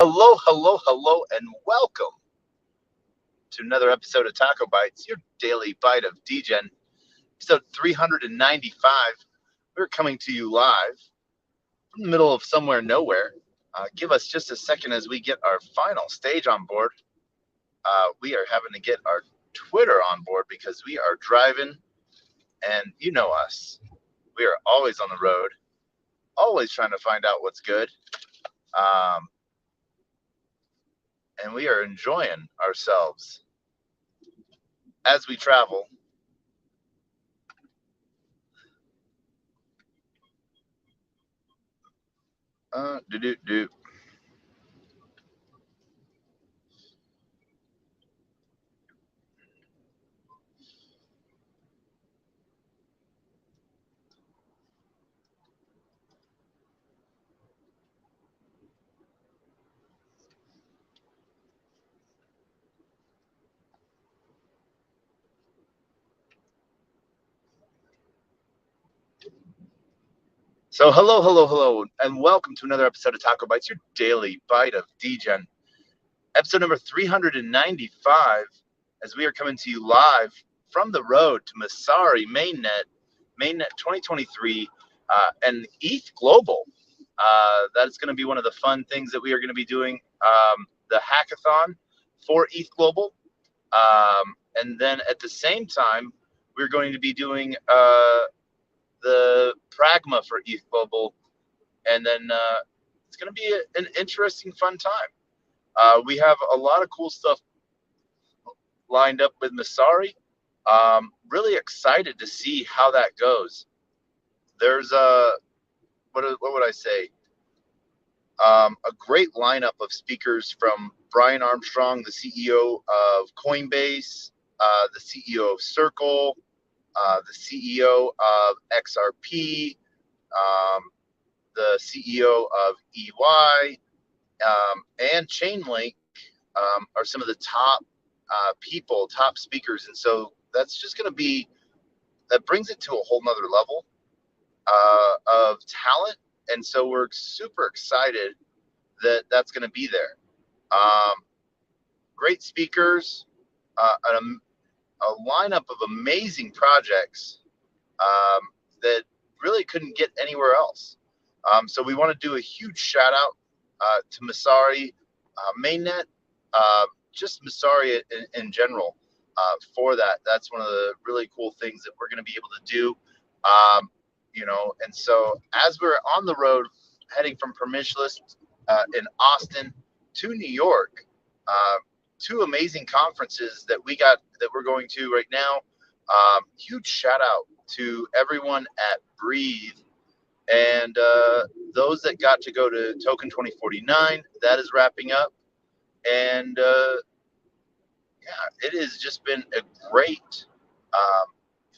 Hello, hello, hello, and welcome to another episode of TacoBytes, your daily bite of Degen, episode 395. We're coming to you live from the middle of somewhere nowhere. Give us just a second as we get our final stage on board. We are having to get our Twitter on board because we are driving, and you know us. We are always on the road, always trying to find out what's good. And we are enjoying ourselves as we travel. Do do do. So hello, hello, hello, and welcome to another episode of TacoBytes, your daily bite of Degen. Episode number 395, as we are coming to you live from the road to Masari Mainnet 2023, and ETH Global. That is going to be one of the fun things that we are going to be doing, the hackathon for ETH Global. And then at the same time, we're going to be doing the Pragma for ETH Global, and then it's going to be an interesting, fun time. We have a lot of cool stuff lined up with Masari. Really excited to see how that goes. There's what would I say? A great lineup of speakers from Brian Armstrong, the CEO of Coinbase, the CEO of Circle, the CEO of XRP, the CEO of EY, and Chainlink are some of the top people, top speakers. And so that's just going to be, that brings it to a whole nother level of talent. And so we're super excited that that's going to be there. Great speakers, a lineup of amazing projects that really couldn't get anywhere else. So we want to do a huge shout out to Masari Mainnet, just Masari in general for that. That's one of the really cool things that we're going to be able to do. And so as we're on the road heading from Permissionless in Austin to New York, two amazing conferences that we're going to right now. Huge shout out to everyone at Breathe and those that got to go to Token 2049. That is wrapping up, and it has just been a great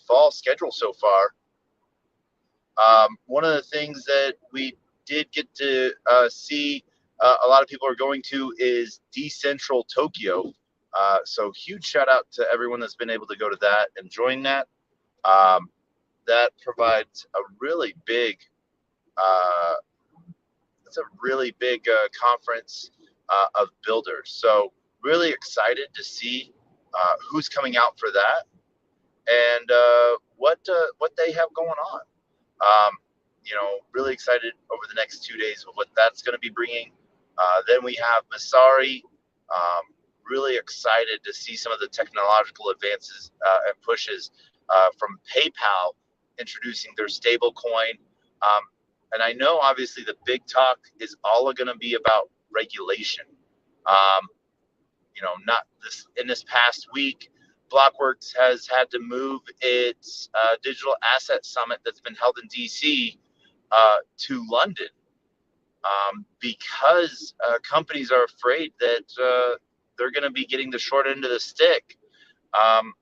fall schedule so far. One of the things that we did get to see a lot of people are going to is Decentral Tokyo. So huge shout out to everyone that's been able to go to that and join that. That provides a really big, conference of builders. So really excited to see who's coming out for that and what they have going on. Really excited over the next 2 days of what that's going to be bringing. Then we have Masari. Really excited to see some of the technological advances and pushes from PayPal introducing their stable coin. And I know obviously the big talk is all going to be about regulation. Not in this past week, Blockworks has had to move its digital asset summit that's been held in DC to London because companies are afraid that they're going to be getting the short end of the stick, on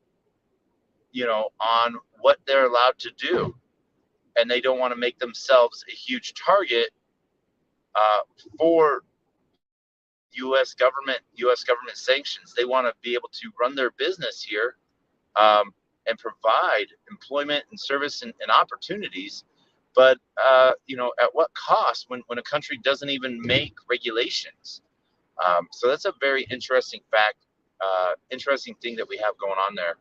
what they're allowed to do. And they don't want to make themselves a huge target for U.S. government sanctions. They want to be able to run their business here and provide employment and service and opportunities. But, at what cost when a country doesn't even make regulations? So that's a very interesting fact, interesting thing that we have going on there.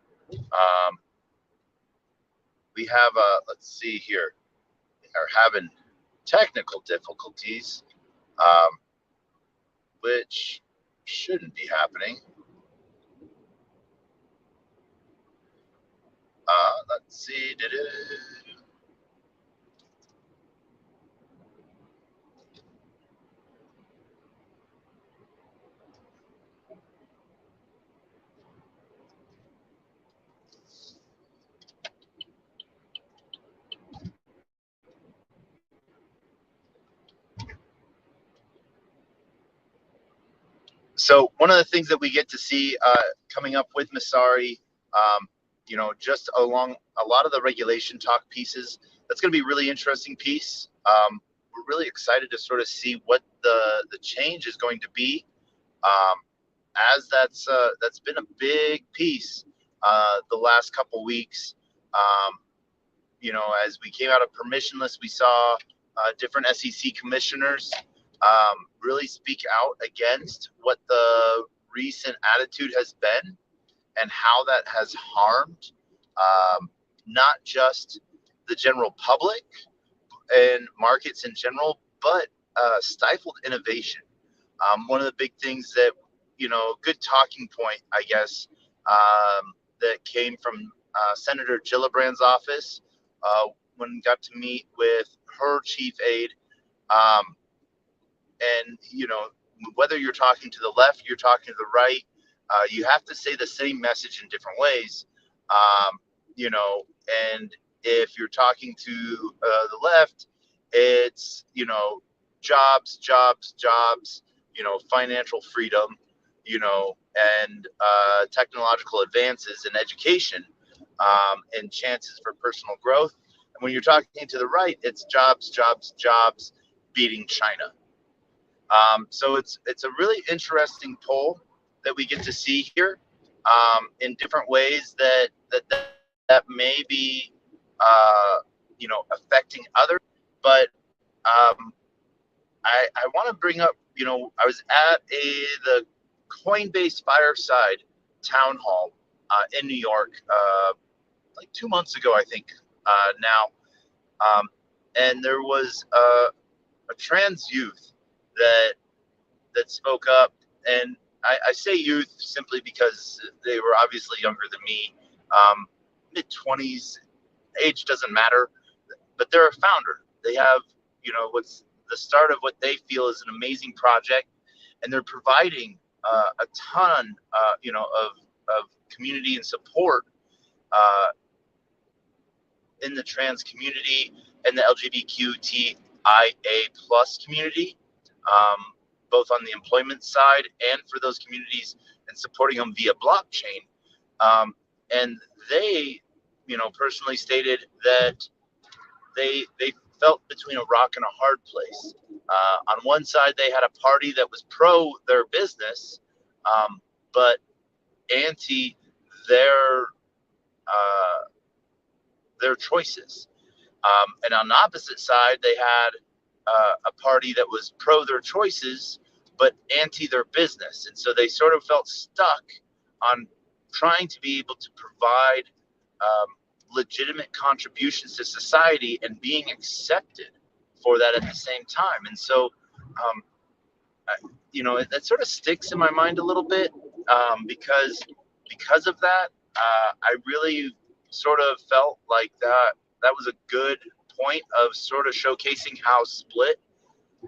We have, let's see here, we are having technical difficulties, um, which shouldn't be happening. Let's see. So one of the things that we get to see coming up with Masari, just along a lot of the regulation talk pieces, that's going to be a really interesting piece. We're really excited to sort of see what the change is going to be, as that's been a big piece the last couple weeks. As we came out of permissionless, we saw different SEC commissioners really speak out against what the recent attitude has been and how that has harmed not just the general public and markets in general, but stifled innovation. One of the big things that, good talking point, I guess, that came from Senator Gillibrand's office when we got to meet with her chief aide. Um, and whether you're talking to the left, you're talking to the right, you have to say the same message in different ways. um, and if you're talking to the left, it's jobs, jobs, jobs, financial freedom, and technological advances in education, and chances for personal growth. And when you're talking to the right, it's jobs, jobs, jobs, beating China. So it's a really interesting poll that we get to see here, in different ways that may be affecting others. But I want to bring up, I was at the Coinbase Fireside Town Hall in New York like 2 months ago, I think, now. And there was a trans youth that spoke up, and I say youth simply because they were obviously younger than me, mid 20s. Age doesn't matter, but they're a founder. They have, what's the start of what they feel is an amazing project, and they're providing a ton, of community and support uh, in the trans community and the LGBTQIA plus community, um, both on the employment side and for those communities, and supporting them via blockchain. And they, personally stated that they felt between a rock and a hard place. On one side, they had a party that was pro their business, but anti their uh, their choices. And on the opposite side, they had a party that was pro their choices, but anti their business. And so they sort of felt stuck on trying to be able to provide legitimate contributions to society and being accepted for that at the same time. And so, um, that sort of sticks in my mind a little bit, because of that. I really sort of felt like that was a good point of sort of showcasing how split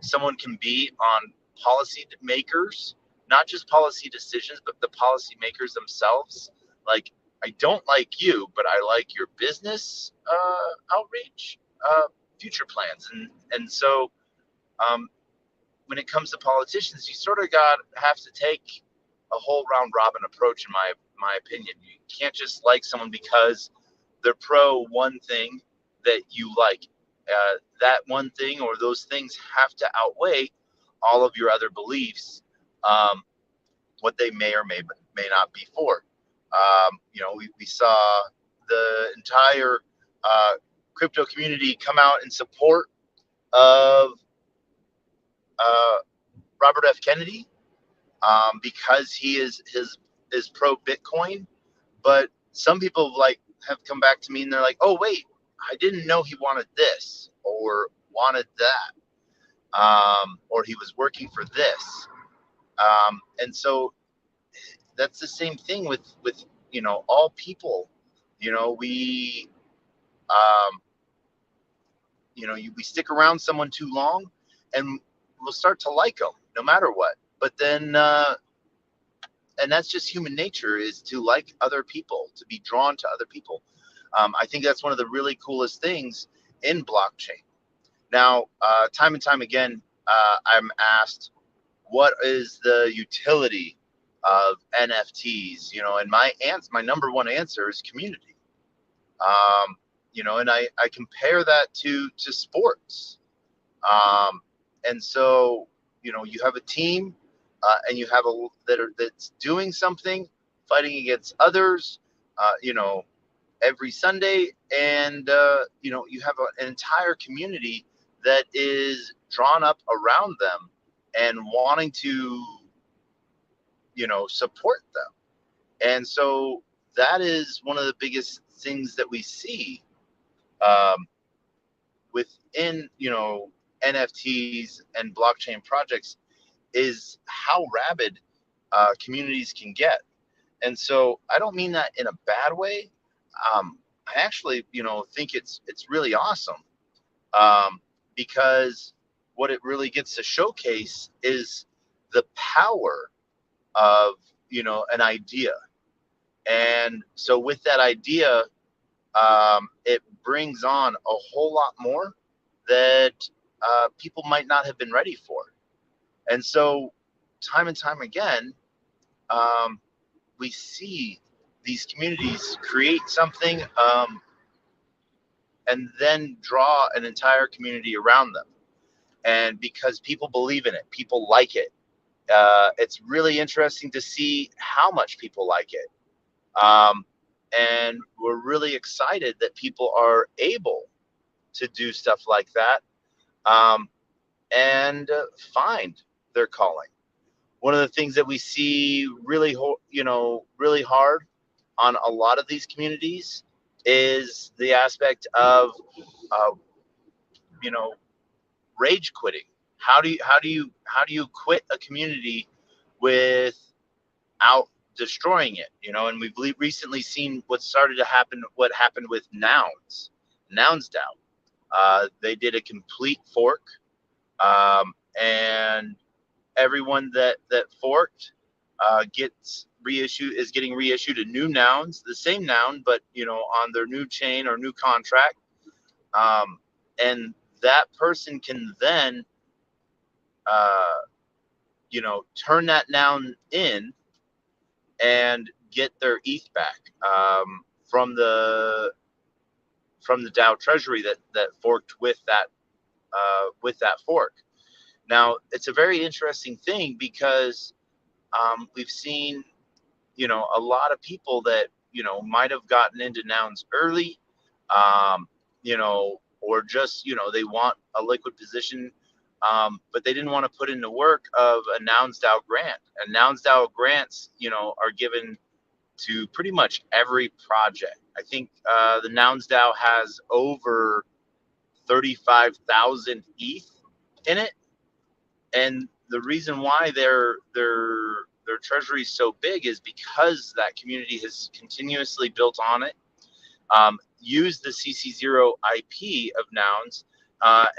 someone can be on policy makers, not just policy decisions, but the policy makers themselves. Like, I don't like you, but I like your business outreach, future plans, and so um, when it comes to politicians, you sort of have to take a whole round robin approach, in my opinion. You can't just like someone because they're pro one thing that you like. That one thing or those things have to outweigh all of your other beliefs, what they may or may not be for. We saw the entire crypto community come out in support of Robert F. Kennedy, because he is pro Bitcoin. But some people have come back to me and they're like, oh wait, I didn't know he wanted this or wanted that, or he was working for this. And so that's the same thing with all people. We we stick around someone too long, and we'll start to like them no matter what. But then, and that's just human nature, is to like other people, to be drawn to other people. I think that's one of the really coolest things in blockchain. Now, time and time again, I'm asked, what is the utility of NFTs? And my number one answer is community. And I compare that to sports. And so, you have a team, and you have that's doing something, fighting against others, every Sunday, and you have an entire community that is drawn up around them and wanting to, support them. And so that is one of the biggest things that we see, um, within NFTs and blockchain projects, is how rabid communities can get. And so I don't mean that in a bad way. I actually, think it's really awesome, because what it really gets to showcase is the power of an idea. And so with that idea, it brings on a whole lot more that people might not have been ready for. And so, time and time again, um, we see these communities create something, and then draw an entire community around them. And because people believe in it, people like it. It's really interesting to see how much people like it. And we're really excited that people are able to do stuff like that, and find their calling. One of the things that we see really, really hard on a lot of these communities is the aspect of, uh, you know, rage quitting. How do you quit a community without destroying it? And we've recently seen what happened with Nouns DAO. They did a complete fork, and everyone that forked gets reissued is getting reissued a new nouns, the same noun, but on their new chain or new contract, and that person can then turn that noun in and get their ETH back, from the DAO treasury that forked with that fork. Now, it's a very interesting thing because we've seen, a lot of people that, might have gotten into nouns early, or just, they want a liquid position, but they didn't want to put in the work of a Nouns DAO grant. And Nouns DAO grants, are given to pretty much every project. I think the Nouns DAO has over 35,000 ETH in it. And the reason why their treasury is so big is because that community has continuously built on it, used the CC0 IP of Nouns,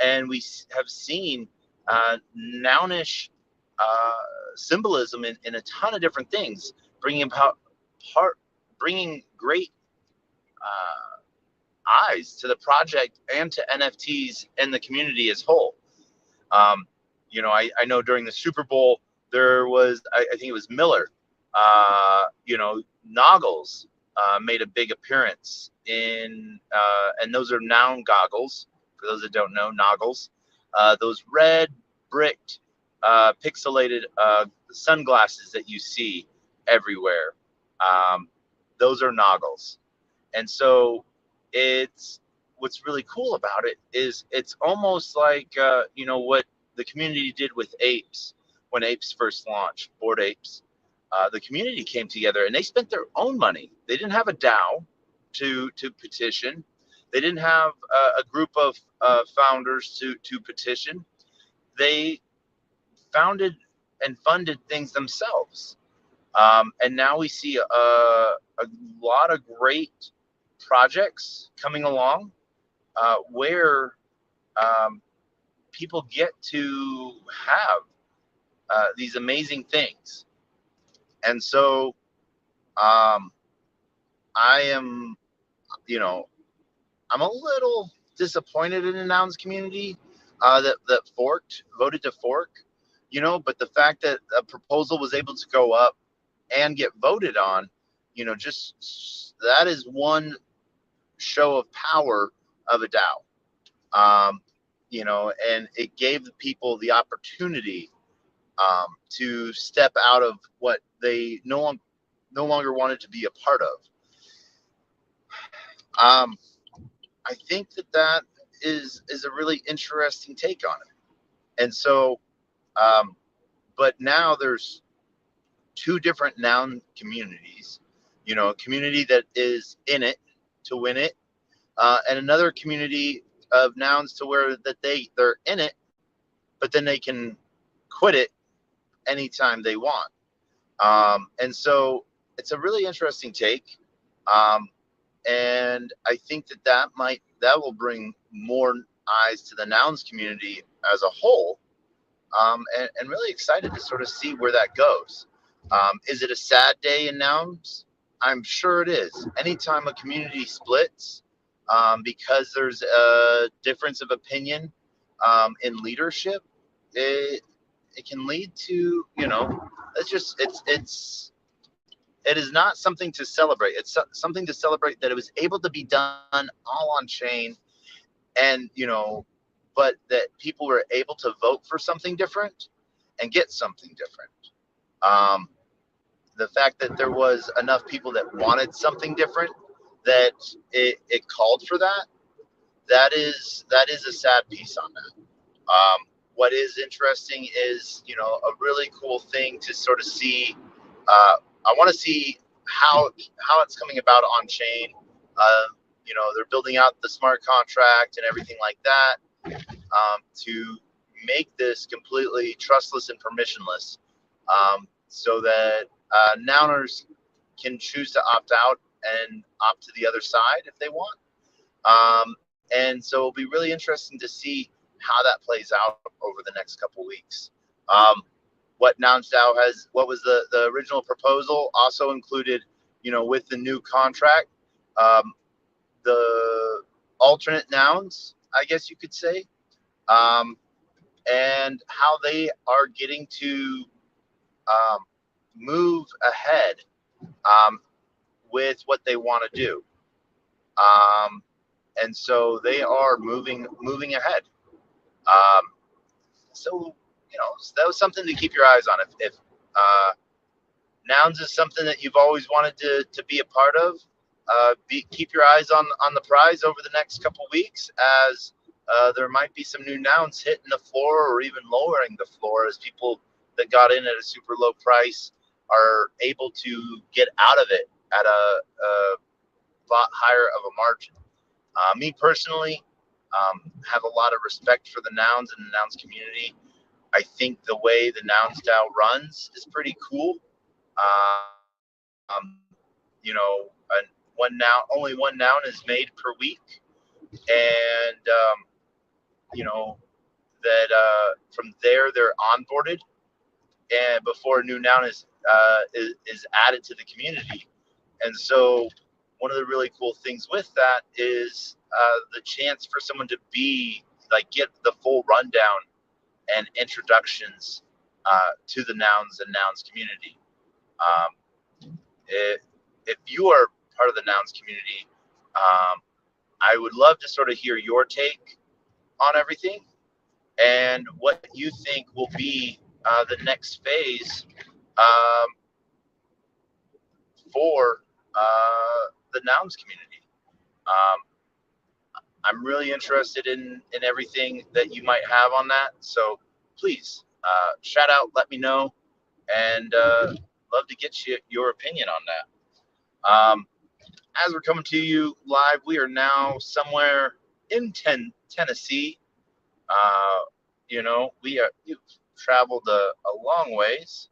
and we have seen nounish symbolism in a ton of different things, bringing great eyes to the project and to NFTs and the community as whole. I know during the Super Bowl, there was, I think it was Miller, Noggles made a big appearance and those are noun goggles, for those that don't know, Noggles. Those red bricked, pixelated sunglasses that you see everywhere. Those are Noggles. And so what's really cool about it is it's almost like, what the community did with apes, when apes first launched, Bored Apes, the community came together and they spent their own money. They didn't have a DAO to petition. They didn't have a group of founders to petition. They founded and funded things themselves. And now we see a lot of great projects coming along where people get to have these amazing things. And so I am, I'm a little disappointed in the Nouns community that voted to fork, but the fact that a proposal was able to go up and get voted on, just that is one show of power of a DAO. And it gave the people the opportunity to step out of what they no longer wanted to be a part of. I think that is a really interesting take on it. And so, but now there's two different noun communities, a community that is in it to win it, and another community of nouns to where that they're in it, but then they can quit it anytime they want. And so it's a really interesting take. And I think that will bring more eyes to the nouns community as a whole. And really excited to sort of see where that goes. Is it a sad day in nouns? I'm sure it is. Anytime a community splits, because there's a difference of opinion in leadership, it can lead to, it is not something to celebrate. It's something to celebrate that it was able to be done all on chain, and but that people were able to vote for something different and get something different. The fact that there was enough people that wanted something different, that it called for that. That is a sad piece on that. What is interesting is, a really cool thing to sort of see. I want to see how it's coming about on chain. They're building out the smart contract and everything like that to make this completely trustless and permissionless, so that nouners can choose to opt out and opt to the other side if they want. And so it'll be really interesting to see how that plays out over the next couple weeks. What what was the original proposal also included, with the new contract, the alternate nouns, I guess you could say, and how they are getting to move ahead with what they want to do. And so they are moving ahead. So that was something to keep your eyes on. If nouns is something that you've always wanted to be a part of, keep your eyes on the prize over the next couple weeks, as there might be some new nouns hitting the floor or even lowering the floor, as people that got in at a super low price are able to get out of it at a lot higher of a margin. Me personally, have a lot of respect for the nouns and the nouns community. I think the way the Nouns DAO runs is pretty cool. And only one noun is made per week, and that from there they're onboarded, and before a new noun is added to the community. And so one of the really cool things with that is the chance for someone to get the full rundown and introductions to the nouns and nouns community. If you are part of the nouns community, I would love to sort of hear your take on everything and what you think will be the next phase for the nouns community. I'm really interested in everything that you might have on that. So please shout out, let me know, and love to get your opinion on that. As we're coming to you live, we are now somewhere in Tennessee. We've traveled a long ways,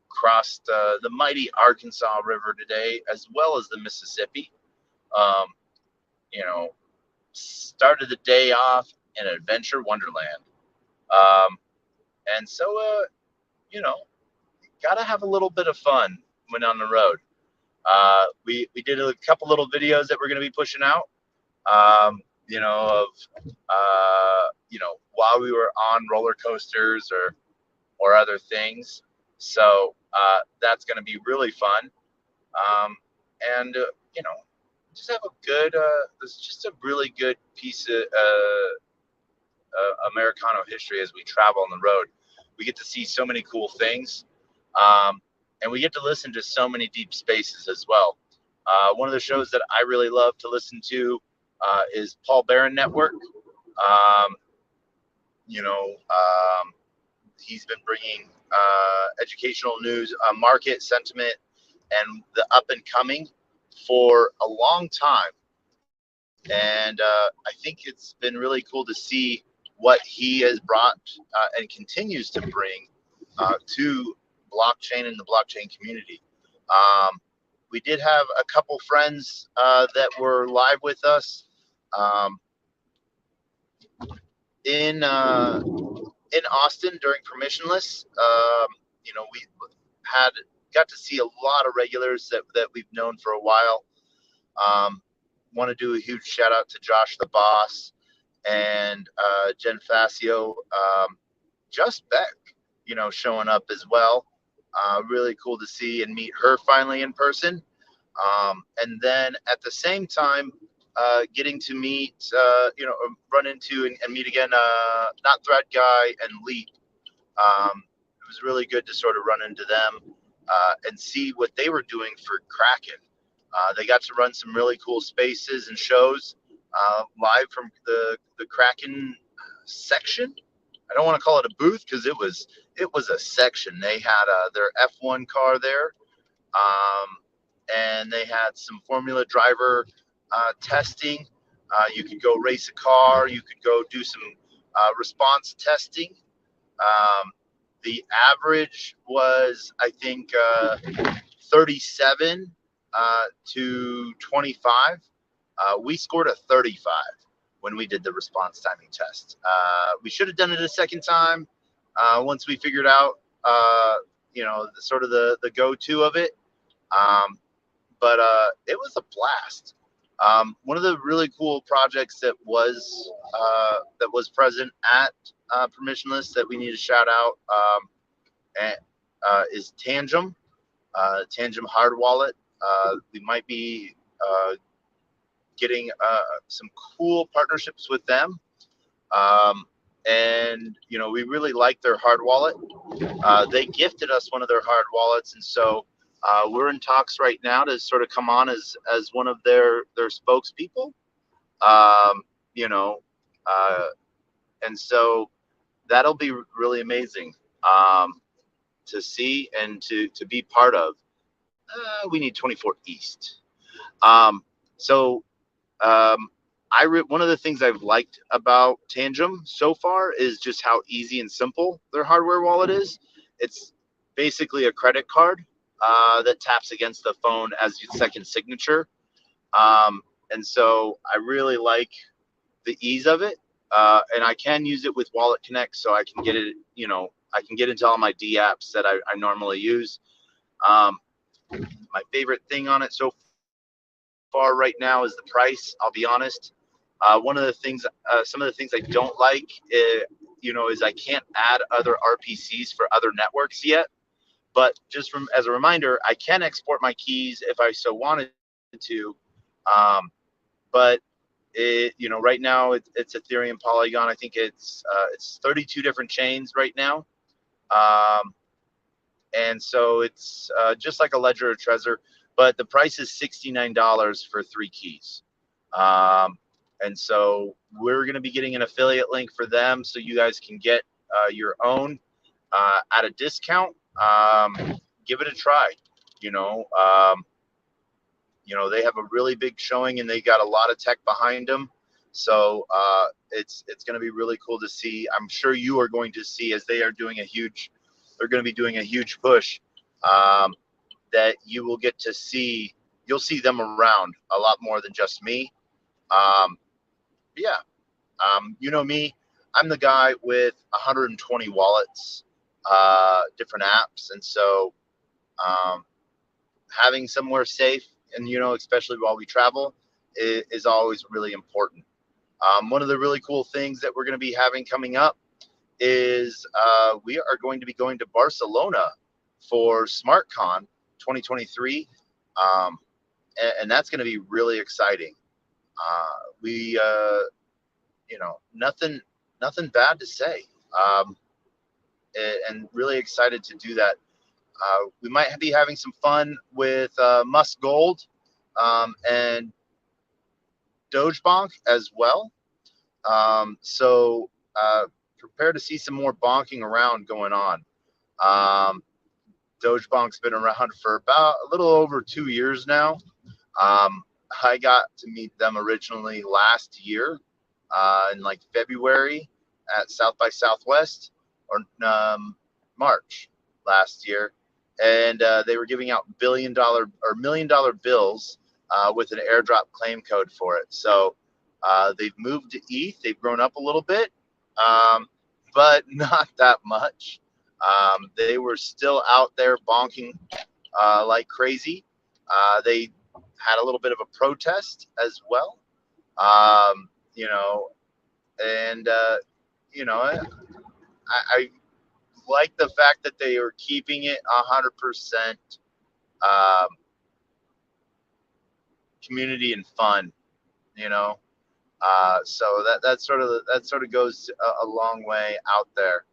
crossed the mighty Arkansas River today, as well as the Mississippi. Um, Started the day off in adventure wonderland. Um, and so, gotta have a little bit of fun when on the road. We did a couple little videos that we're going to be pushing out, while we were on roller coasters or other things. So that's going to be really fun. And, just have a good, this is just a really good piece of Americano history as we travel on the road. We get to see so many cool things. And we get to listen to so many deep spaces as well. One of the shows that I really love to listen to is Paul Barron Network. He's been bringing educational news, market sentiment, and the up and coming for a long time. And I think it's been really cool to see what he has brought and continues to bring to blockchain and the blockchain community. We did have a couple friends that were live with us in Austin during permissionless. We got to see a lot of regulars that we've known for a while. Want to do a huge shout out to Josh the Boss and Jen Facio, Just Beck, showing up as well. Really cool to see and meet her finally in person. And then at the same time, getting to meet, run into and meet again, Not Threat Guy and Leap. It was really good to sort of run into them and see what they were doing for Kraken. They got to run some really cool spaces and shows live from the Kraken section. I don't want to call it a booth because it was a section. They had their F1 car there, and they had some Formula driver testing. You could go race a car. You could go do some response testing. The average was, I think, 37 to 25. We scored a 35 when we did the response timing test. We should have done it a second time once we figured out, sort of the go-to of it. But it was a blast. One of the really cool projects that was present at Permissionless that we need to shout out is Tangem, Tangem Hard Wallet. We might be getting some cool partnerships with them. And we really like their hard wallet. They gifted us one of their hard wallets, and so we're in talks right now to sort of come on as one of their spokespeople. And so that'll be really amazing to see and to be part of. We need 24 East. One of the things I've liked about Tangem so far is just how easy and simple their hardware wallet is. It's basically a credit card that taps against the phone as your second signature. And so I really like the ease of it. And I can use it with Wallet Connect, so I can get it, I can get into all my D apps that I normally use. My favorite thing on it so far right now is the price. I'll be honest. One of the things, some of the things I don't like, is I can't add other RPCs for other networks yet. But just as a reminder, I can export my keys if I so wanted to. But right now it's Ethereum, Polygon. I think it's 32 different chains right now. And so it's just like a Ledger or Trezor, but the price is $69 for 3 keys. And so we're going to be getting an affiliate link for them so you guys can get your own at a discount, give it a try. You know, they have a really big showing and they got a lot of tech behind them. So it's going to be really cool to see. I'm sure you are going to see, as they're going to be doing a huge push, that you will get to see. You'll see them around a lot more than just me. Yeah, you know me. I'm the guy with 120 wallets, different apps, and so having somewhere safe, and especially while we travel, is always really important. One of the really cool things that we're going to be having coming up is we are going to be going to Barcelona for SmartCon 2023, and that's going to be really exciting. We, nothing bad to say, and really excited to do that. We might be having some fun with Musk Gold and Dogebonk as well. So prepare to see some more bonking around going on. Dogebonk's been around for about a little over 2 years now. I got to meet them originally last year in like February at South by Southwest, or March last year, and they were giving out $1 million bills with an airdrop claim code for it. So they've moved to ETH. They've grown up a little bit, but not that much. They were still out there bonking like crazy. They had a little bit of a protest as well, and I like the fact that they are keeping it 100% community and fun. So that sort of goes a long way out there.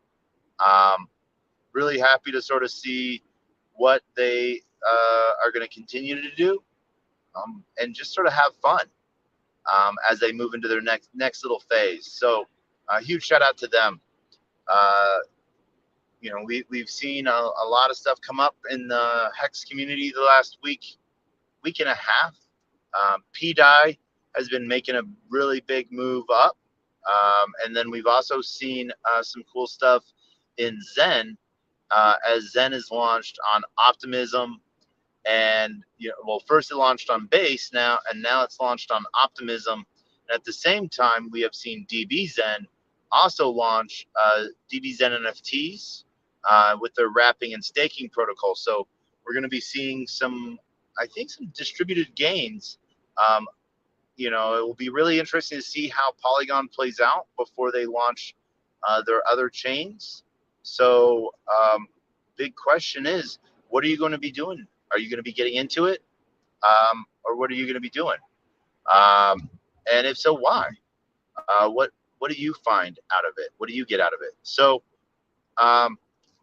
Really happy to sort of see what they are going to continue to do, and just sort of have fun as they move into their next little phase. So a huge shout out to them. We've seen a lot of stuff come up in the Hex community the last week and a half. PDI has been making a really big move up, and then we've also seen some cool stuff in Zen, as Zen is launched on Optimism, and first it launched on Base now it's launched on Optimism, and at the same time we have seen DBZen also launch DBZen NFTs with their wrapping and staking protocol. So we're going to be seeing some distributed gains. It will be really interesting to see how Polygon plays out before they launch their other chains. So big question is, what are you going to be doing? Are you going to be getting into it? Or what are you going to be doing? And if so, why? What do you find out of it? What do you get out of it? So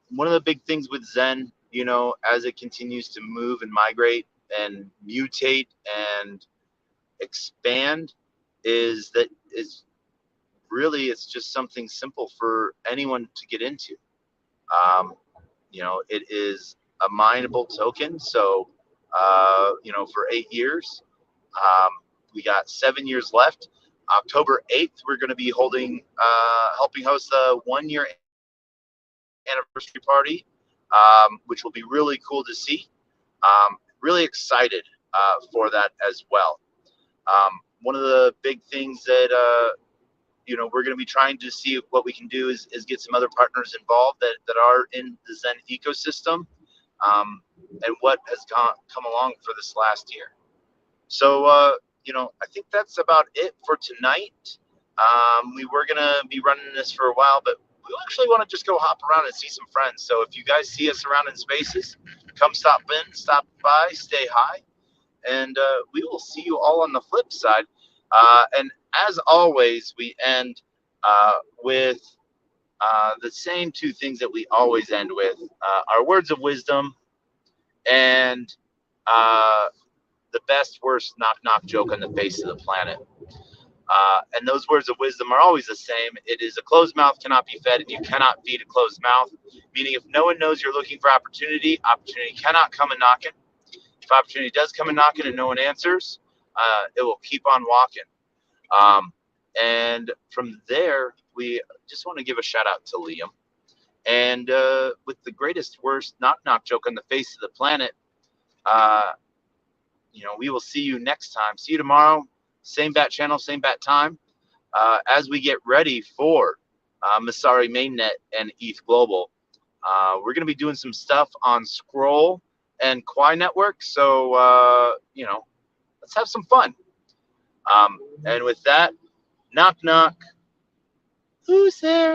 one of the big things with Zen, as it continues to move and migrate and mutate and expand, is it's just something simple for anyone to get into. It is a mineable token. So, for 8 years, we got 7 years left. October 8th, we're going to be helping host the 1-year anniversary party, which will be really cool to see. Really excited for that as well. One of the big things that we're going to be trying to see what we can do is get some other partners involved that are in the Zen ecosystem, and what has come along for this last year. So I think that's about it for tonight. We were going to be running this for a while, but we actually want to just go hop around and see some friends. So if you guys see us around in spaces, come stop by, stay high, and we will see you all on the flip side. And as always, we end with the same two things that we always end with, our words of wisdom and the best, worst knock-knock joke on the face of the planet. And those words of wisdom are always the same. It is a closed mouth cannot be fed, and you cannot feed a closed mouth. Meaning, if no one knows you're looking for opportunity, opportunity cannot come a knocking. If opportunity does come a knocking and no one answers, it will keep on walking. And from there, we just want to give a shout out to Liam. And with the greatest, worst knock knock joke on the face of the planet, uh, we will see you next time. See you tomorrow. Same bat channel, same bat time. As we get ready for Masari Mainnet and ETH Global, we're going to be doing some stuff on Scroll and Quai Network. So, let's have some fun. And with that, knock, knock. Who's there?